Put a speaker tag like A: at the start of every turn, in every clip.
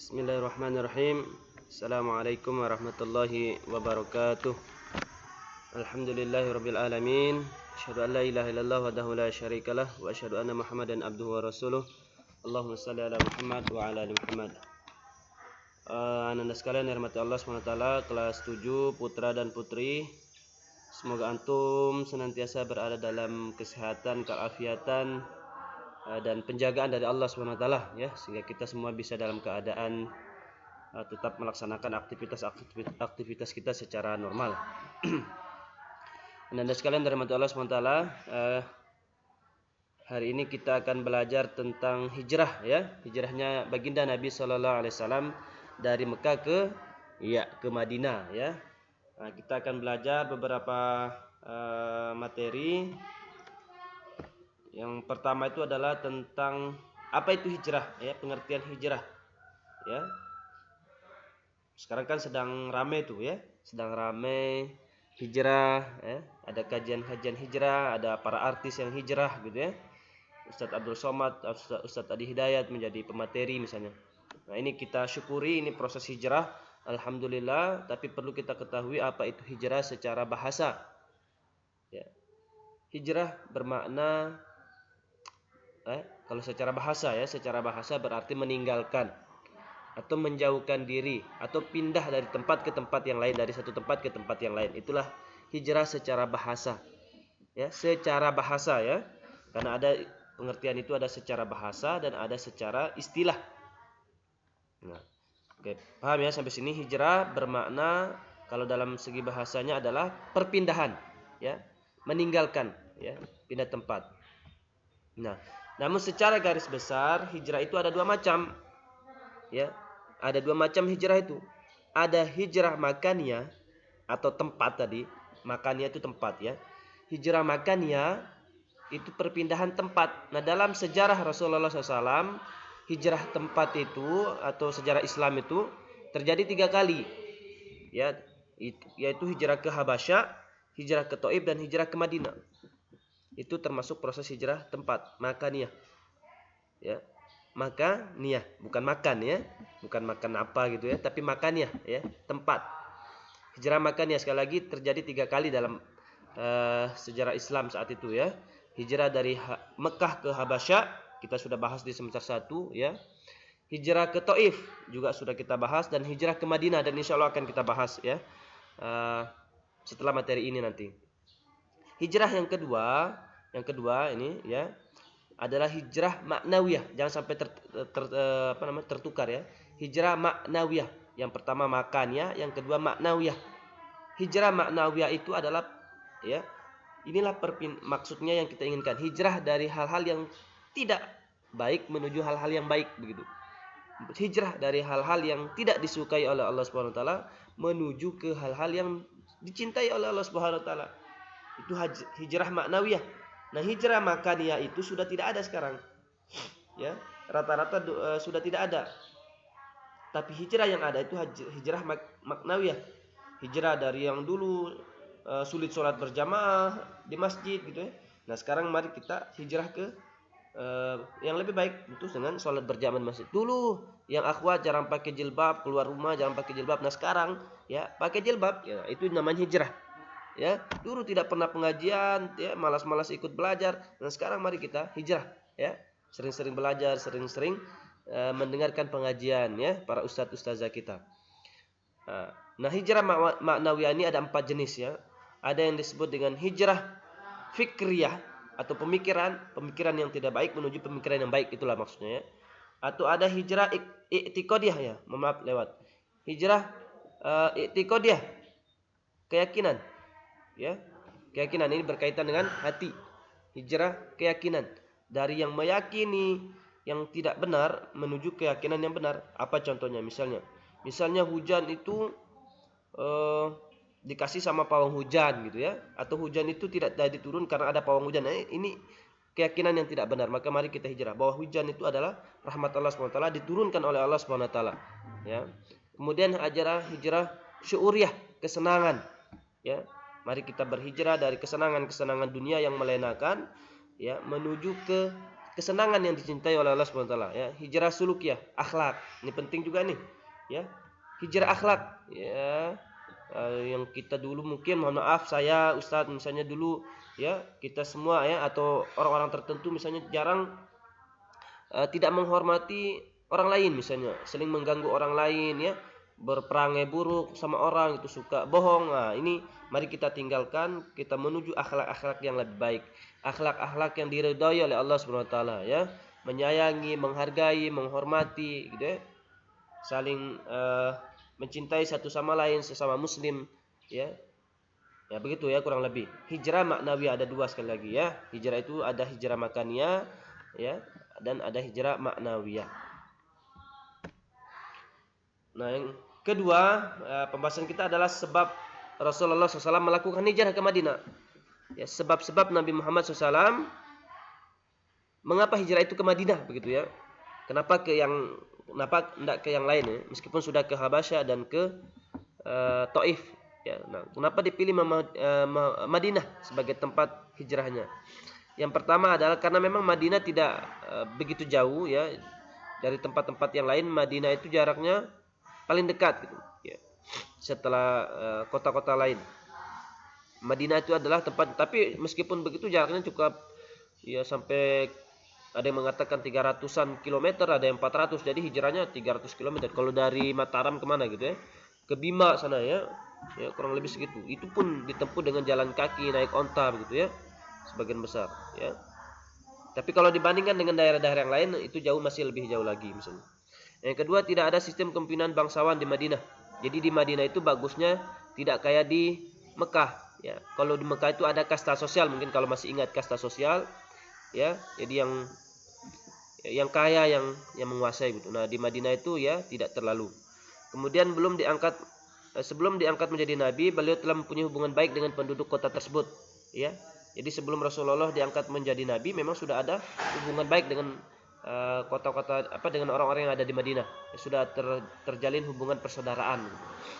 A: Bismillahirrahmanirrahim. Assalamualaikum warahmatullahi wabarakatuh. Alhamdulillahirabbil alamin. Asyhadu an la ilaha illallah wahdahu la syarikalah wa asyhadu anna Muhammadan abduhu wa rasuluh. Allahumma shalli ala Muhammad wa ala ali Muhammad. Ananda sekalian dirahmati Allah SWT, kelas 7 putra dan putri. Semoga antum senantiasa berada dalam kesehatan, keafiatan, dan penjagaan dari Allah SWT ya, sehingga kita semua bisa dalam keadaan tetap melaksanakan aktivitas kita secara normal. Dan sekalian dirahmati Allah SWT, hari ini kita akan belajar tentang hijrah ya, hijrahnya baginda Nabi SAW dari Mekah ke Madinah ya. Nah, kita akan belajar beberapa materi. Yang pertama itu adalah tentang apa itu hijrah ya, pengertian hijrah ya. Sekarang kan sedang rame tuh ya, sedang rame hijrah ya. Ada kajian-kajian hijrah, ada para artis yang hijrah gitu ya. Ustadz Abdul Somad, Ustadz Adi Hidayat menjadi pemateri misalnya. Nah, ini kita syukuri, ini proses hijrah, alhamdulillah, tapi perlu kita ketahui apa itu hijrah secara bahasa. Ya. Hijrah bermakna kalau secara bahasa ya, secara bahasa berarti meninggalkan atau menjauhkan diri atau pindah dari tempat ke tempat yang lain, dari satu tempat ke tempat yang lain. Itulah hijrah secara bahasa. Ya, secara bahasa ya. Karena ada pengertian itu, ada secara bahasa dan ada secara istilah. Nah, oke, paham ya sampai sini? Hijrah bermakna kalau dalam segi bahasanya adalah perpindahan ya, meninggalkan ya, pindah tempat. Nah, namun secara garis besar hijrah itu ada dua macam. Ya. Ada dua macam hijrah itu. Ada hijrah makaniyah atau tempat tadi. Makaniyah itu tempat ya. Hijrah makaniyah itu perpindahan tempat. Nah, dalam sejarah Rasulullah SAW, hijrah tempat itu atau sejarah Islam itu terjadi 3 kali. Ya, yaitu hijrah ke Habasyah, hijrah ke Taif dan hijrah ke Madinah. Itu termasuk proses hijrah tempat, makaniyah. Ya. Makaniyah, bukan makan ya. Bukan makan apa gitu ya, tapi makaniyah ya, tempat. Hijrah makaniyah sekali lagi terjadi 3 kali dalam sejarah Islam saat itu ya. Hijrah dari Mekah ke Habasyah, kita sudah bahas di semester 1 ya. Hijrah ke Taif juga sudah kita bahas, dan hijrah ke Madinah, dan insya Allah akan kita bahas ya setelah materi ini nanti. Hijrah yang kedua ini ya adalah hijrah maknawiyah. Jangan sampai tertukar ya. Hijrah maknawiyah. Yang pertama makannya, yang kedua maknawiyah. Hijrah maknawiyah itu adalah ya, inilah maksudnya yang kita inginkan. Hijrah dari hal-hal yang tidak baik menuju hal-hal yang baik begitu. Hijrah dari hal-hal yang tidak disukai oleh Allah Subhanahu wa taala menuju ke hal-hal yang dicintai oleh Allah Subhanahu wa taala. Itu hijrah maknawiyah. Nah, hijrah makaniyah itu sudah tidak ada sekarang. Ya, rata-rata sudah tidak ada. Tapi hijrah yang ada itu hijrah maknawiyah. Hijrah dari yang dulu sulit sholat berjamaah di masjid gitu ya. Nah, sekarang mari kita hijrah ke yang lebih baik, itu dengan sholat berjamaah di masjid. Dulu yang akhwat jarang pakai jilbab, keluar rumah jarang pakai jilbab. Nah, sekarang ya pakai jilbab, ya itu namanya hijrah. Ya, dulu tidak pernah pengajian, ya malas-malas ikut belajar. Dan sekarang mari kita hijrah, ya sering-sering belajar, sering-sering mendengarkan pengajian, ya para ustadz-ustazah kita. Nah, hijrah maknawiyah ini ada 4 jenis ya. Ada yang disebut dengan hijrah fikriyah atau pemikiran yang tidak baik menuju pemikiran yang baik, itulah maksudnya ya. Atau ada hijrah i'tiqadiyah ya, maaf lewat. Hijrah i'tiqadiyah, keyakinan. Ya, keyakinan ini berkaitan dengan hati. Hijrah keyakinan, dari yang meyakini yang tidak benar menuju keyakinan yang benar. Apa contohnya? Misalnya hujan itu dikasih sama pawang hujan gitu ya, atau hujan itu tidak diturun karena ada pawang hujan. Nah, ini keyakinan yang tidak benar. Maka mari kita hijrah bahwa hujan itu adalah rahmat Allah SWT, diturunkan oleh Allah SWT ya. Kemudian hijrah syuuriyah, kesenangan ya. Mari kita berhijrah dari kesenangan dunia yang melenakan ya, menuju ke kesenangan yang dicintai oleh Allah Subhanahu wa taala, ya. Hijrah sulukiyah, akhlak. Ini penting juga nih, ya. Hijrah akhlak, ya. Yang kita dulu mungkin, mohon maaf saya Ustadz misalnya dulu, ya, kita semua, ya, atau orang-orang tertentu misalnya jarang tidak menghormati orang lain, misalnya sering mengganggu orang lain, ya, berperangai buruk sama orang, itu suka bohong. Nah, ini mari kita tinggalkan, kita menuju akhlak-akhlak yang lebih baik, akhlak-akhlak yang diridhai oleh Allah Subhanahu wa taala, ya, menyayangi, menghargai, menghormati, gitu, ya, saling mencintai satu sama lain, sesama muslim, ya. Ya begitu, ya, kurang lebih. Hijrah maknawiyah ada dua sekali lagi, ya. Hijrah itu ada hijrah makaniyah, ya, dan ada hijrah maknawiyah. Nah, yang kedua, pembahasan kita adalah sebab Rasulullah SAW melakukan hijrah ke Madinah. Ya, sebab-sebab Nabi Muhammad SAW mengapa hijrah itu ke Madinah, begitu, ya. Kenapa tidak ke yang lain, ya? Meskipun sudah ke Habasyah dan ke Taif, ya. Nah, kenapa dipilih Madinah sebagai tempat hijrahnya? Yang pertama adalah karena memang Madinah tidak begitu jauh, ya, dari tempat-tempat yang lain. Madinah itu jaraknya paling dekat, gitu, ya, setelah kota-kota lain. Madinah itu adalah tempat, tapi meskipun begitu jaraknya cukup, ya, sampai ada yang mengatakan 300-an kilometer, ada yang 400. Jadi hijrahnya 300 kilometer. Kalau dari Mataram kemana, gitu, ya, ke Bima sana, ya, kurang lebih segitu. Itu pun ditempuh dengan jalan kaki, naik onta, begitu, ya, sebagian besar, ya. Tapi kalau dibandingkan dengan daerah-daerah yang lain, itu jauh, masih lebih jauh lagi, misalnya. Yang kedua, tidak ada sistem kepemimpinan bangsawan di Madinah. Jadi di Madinah itu bagusnya tidak kayak di Mekah, ya. Kalau di Mekah itu ada kasta sosial, mungkin kalau masih ingat kasta sosial, ya. Jadi yang kaya yang menguasai, gitu. Nah, di Madinah itu, ya, tidak terlalu. Kemudian sebelum diangkat menjadi nabi, beliau telah mempunyai hubungan baik dengan penduduk kota tersebut, ya. Jadi sebelum Rasulullah diangkat menjadi nabi, memang sudah ada hubungan baik dengan kota-kota, dengan orang-orang yang ada di Madinah. Sudah terjalin hubungan persaudaraan,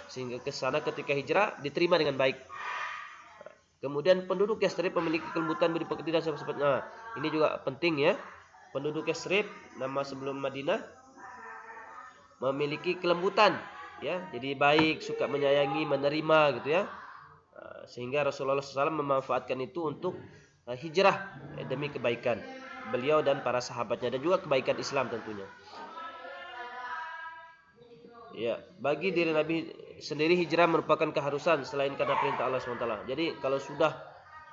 A: sehingga ke sana ketika hijrah diterima dengan baik. Kemudian penduduk Yathrib memiliki kelembutan budi pekerti dan sifat-sifat. Nah, ini juga penting, ya. Penduduk Yathrib, nama sebelum Madinah, memiliki kelembutan, ya. Jadi baik, suka menyayangi, menerima, gitu, ya. Sehingga Rasulullah SAW memanfaatkan itu untuk hijrah, ya, demi kebaikan beliau dan para sahabatnya, dan juga kebaikan Islam tentunya. Ya, bagi diri Nabi sendiri hijrah merupakan keharusan selain karena perintah Allah SWT. Jadi kalau sudah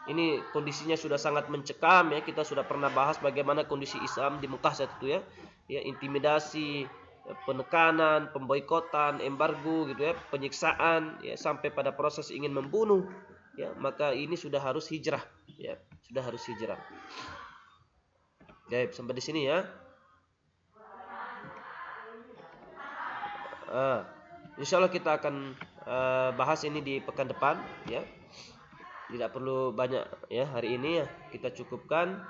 A: ini kondisinya sudah sangat mencekam, ya, kita sudah pernah bahas bagaimana kondisi Islam di Mekah saat itu, ya. Ya, intimidasi, penekanan, pemboikotan, embargo, gitu, ya, penyiksaan, ya, sampai pada proses ingin membunuh, ya, maka ini sudah harus hijrah, ya, sudah harus hijrah. Baik, sampai di sini, ya. Insya Allah kita akan bahas ini di pekan depan, ya. Tidak perlu banyak, ya, hari ini, ya, kita cukupkan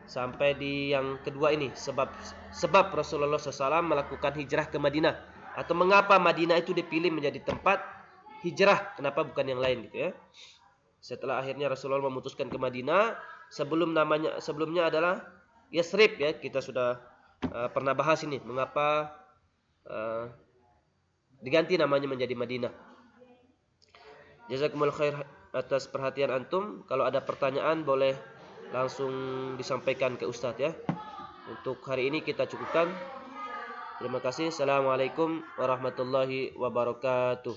A: sampai di yang kedua ini, sebab Rasulullah SAW melakukan hijrah ke Madinah, atau mengapa Madinah itu dipilih menjadi tempat hijrah, kenapa bukan yang lain, gitu, ya. Setelah akhirnya Rasulullah memutuskan ke Madinah, sebelumnya adalah Yathrib, ya, kita sudah pernah bahas ini, mengapa diganti namanya menjadi Madinah. Jazakumullah khair atas perhatian antum. Kalau ada pertanyaan boleh langsung disampaikan ke Ustadz, ya. Untuk hari ini kita cukupkan. Terima kasih. Assalamualaikum warahmatullahi wabarakatuh.